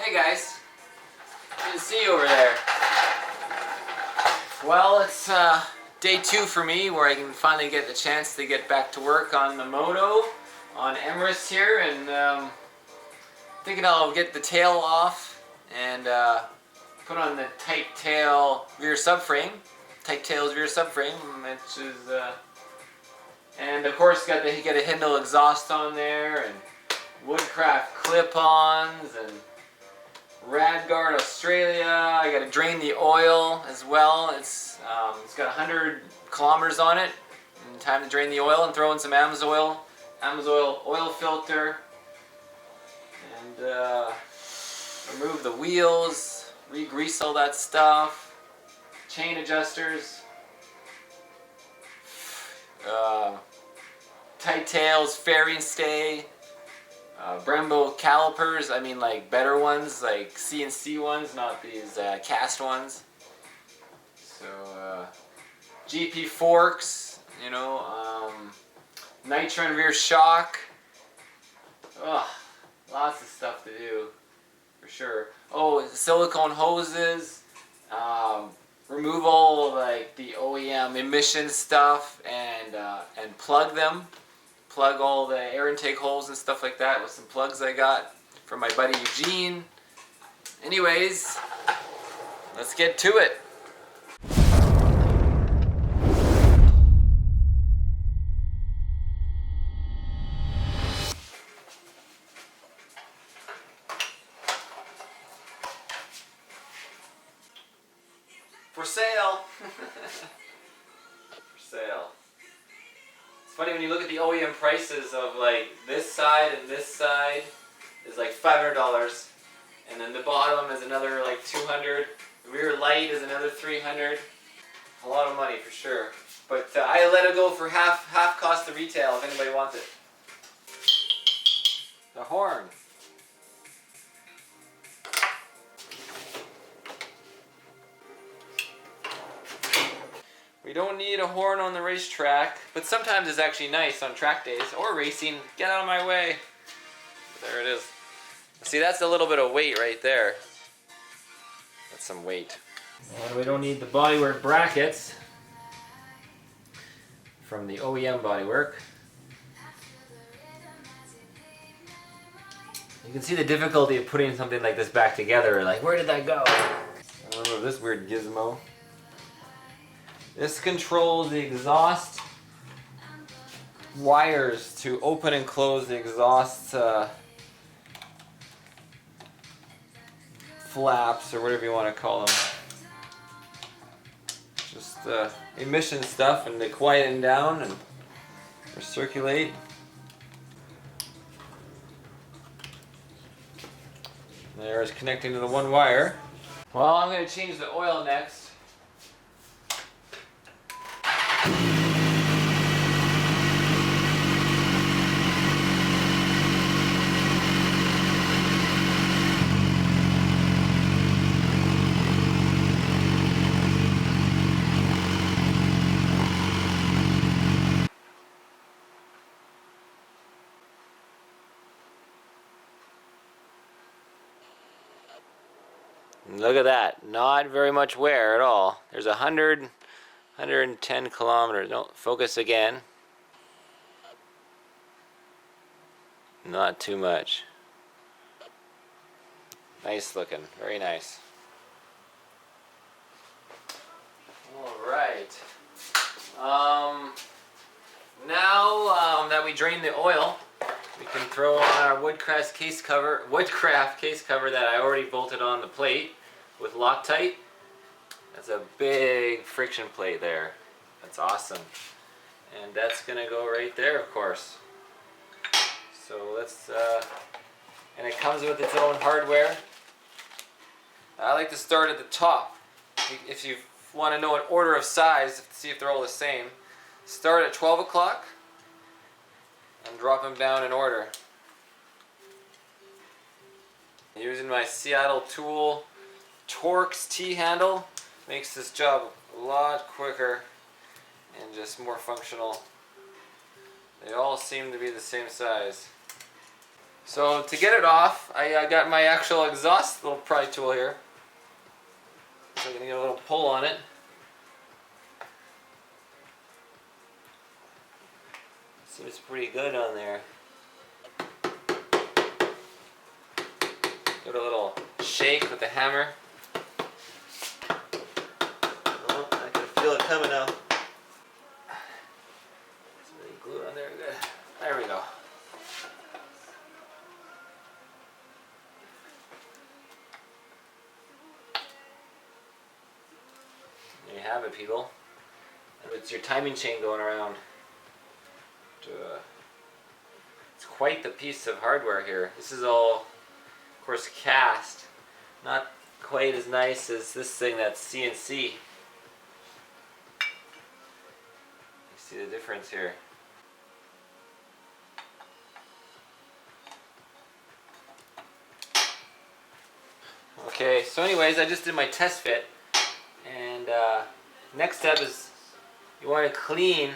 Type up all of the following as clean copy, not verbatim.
Hey guys, good to see you over there. Well, it's day 2 for me where I can finally get the chance to get back to work on the moto on Emrys here, and thinking I'll get the tail off and put on the tight tail rear subframe, tight tails rear subframe, which is and of course get a Hindle exhaust on there and Woodcraft clip-ons and Radguard Australia. I got to drain the oil as well. It's got 100 kilometers on it. And time to drain the oil and throw in some Amsoil oil filter, and remove the wheels, re-grease all that stuff, chain adjusters, tight tails, fairing stay. Brembo calipers, I mean like better ones, like CNC ones, not these cast ones. So GP forks, you know, nitro and rear shock. Ugh, lots of stuff to do, for sure. Oh, silicone hoses, remove all like the OEM emission stuff and plug them. Plug all the air intake holes and stuff like that with some plugs I got from my buddy Eugene. Anyways, let's get to it. For sale. For sale. It's funny when you look at the OEM prices of like this side and this side is like $500, and then the bottom is another like $200. The rear light is another $300. A lot of money for sure. But I let it go for half cost of retail if anybody wants it. The horn. We don't need a horn on the racetrack, but sometimes it's actually nice on track days or racing. Get out of my way. There it is. See, that's a little bit of weight right there. That's some weight. And we don't need the bodywork brackets from the OEM bodywork. You can see the difficulty of putting something like this back together. Like, where did that go? I remember this weird gizmo. This controls the exhaust wires to open and close the exhaust flaps, or whatever you want to call them. Just emission stuff, and they quieten down and recirculate. There's connecting to the one wire. Well, I'm going to change the oil next. Look at that, not very much wear at all. There's 110 kilometers. No, focus again. Not too much. Nice looking, very nice. Alright. Now that we drained the oil, we can throw on our Woodcraft case cover that I already bolted on the plate with Loctite. That's a big friction plate there. That's awesome. And that's gonna go right there, of course. So let's, and it comes with its own hardware. I like to start at the top. If you want to know an order of size, to see if they're all the same, start at 12 o'clock and drop them down in order. Using my Seattle Tool Torx T-handle makes this job a lot quicker and just more functional. They all seem to be the same size. So to get it off, I got my actual exhaust little pry tool here. So I'm going to get a little pull on it. Seems pretty good on there. Give it a little shake with the hammer. Oh, I can feel it coming now. It's really glued on there good. There we go. There you have it, people. It's your timing chain going around. It's quite the piece of hardware here. This is all, of course, cast. Not quite as nice as this thing that's CNC. You see the difference here. Okay, so anyways, I just did my test fit. And next step is you want to clean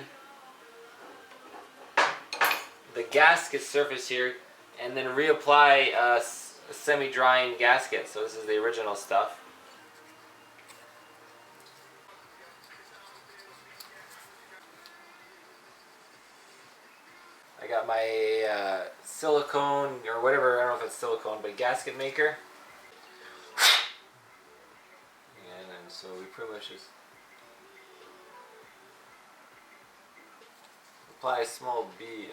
the gasket surface here and then reapply a semi-drying gasket. So this is the original stuff. I got my silicone or whatever, I don't know if it's silicone, but gasket maker. And then so we pretty much just apply a small bead.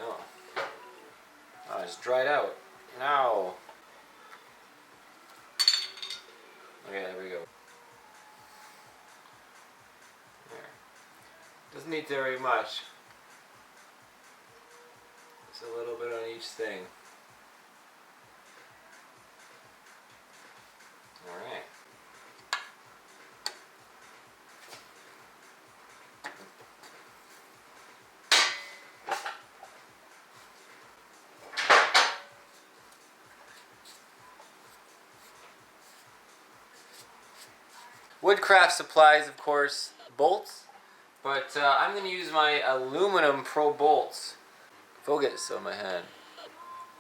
Oh, it's dried out. Now. Okay, there we go. There. Doesn't need very much. Just a little bit on each thing. Alright. Woodcraft supplies, of course, bolts, but I'm going to use my aluminum Pro bolts. Focus on my hand.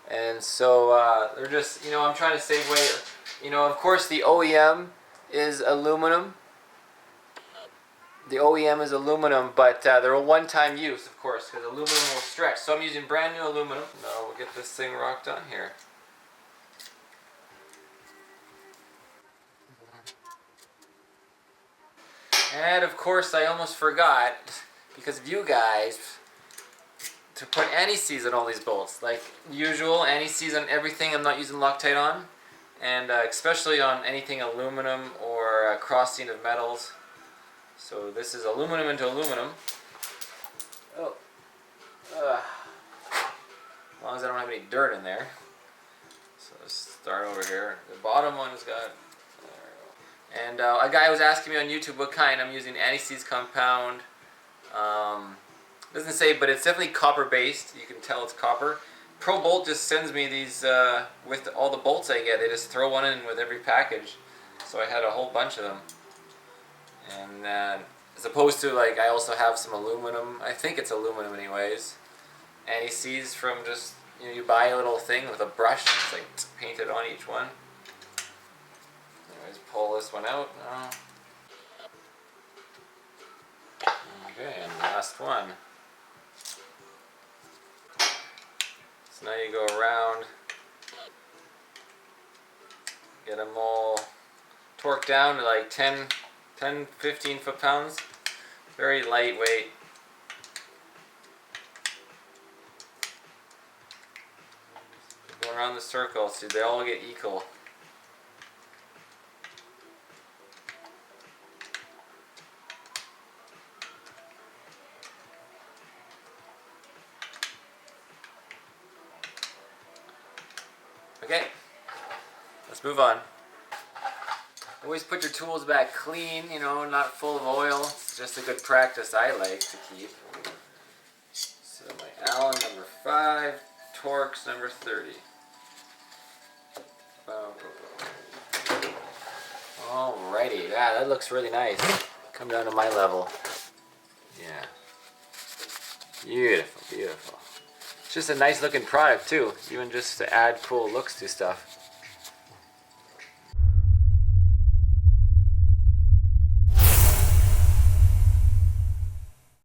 And so they're just, I'm trying to save weight. Of course the OEM is aluminum. The OEM is aluminum, but they're a one-time use, of course, because aluminum will stretch. So I'm using brand new aluminum. Now we'll get this thing rocked on here. And of course I almost forgot, because of you guys, to put anti-seize on all these bolts. Like usual, anti-seize on everything I'm not using Loctite on. And especially on anything aluminum or crossing of metals. So this is aluminum into aluminum. Oh. As long as I don't have any dirt in there. So let's start over here. The bottom one has got... And a guy was asking me on YouTube what kind. I'm using anti-seize compound. Doesn't say, but it's definitely copper based. You can tell it's copper. Pro Bolt just sends me these with all the bolts I get. They just throw one in with every package. So I had a whole bunch of them. And as opposed to, like, I also have some aluminum. I think it's aluminum anyways. Anti-seize from just, you buy a little thing with a brush. It's like painted on each one. Anyways, pull this one out now. Okay, and last one. So now you go around, get them all torqued down to like 15 foot-pounds. Very lightweight. Go around the circle so they all get equal. Okay, let's move on. Always put your tools back clean, not full of oil. It's just a good practice I like to keep. So my Allen number 5, Torx number 30. Alrighty, yeah, that looks really nice. Come down to my level. Yeah. Beautiful, beautiful. just a nice looking product too, even just to add cool looks to stuff.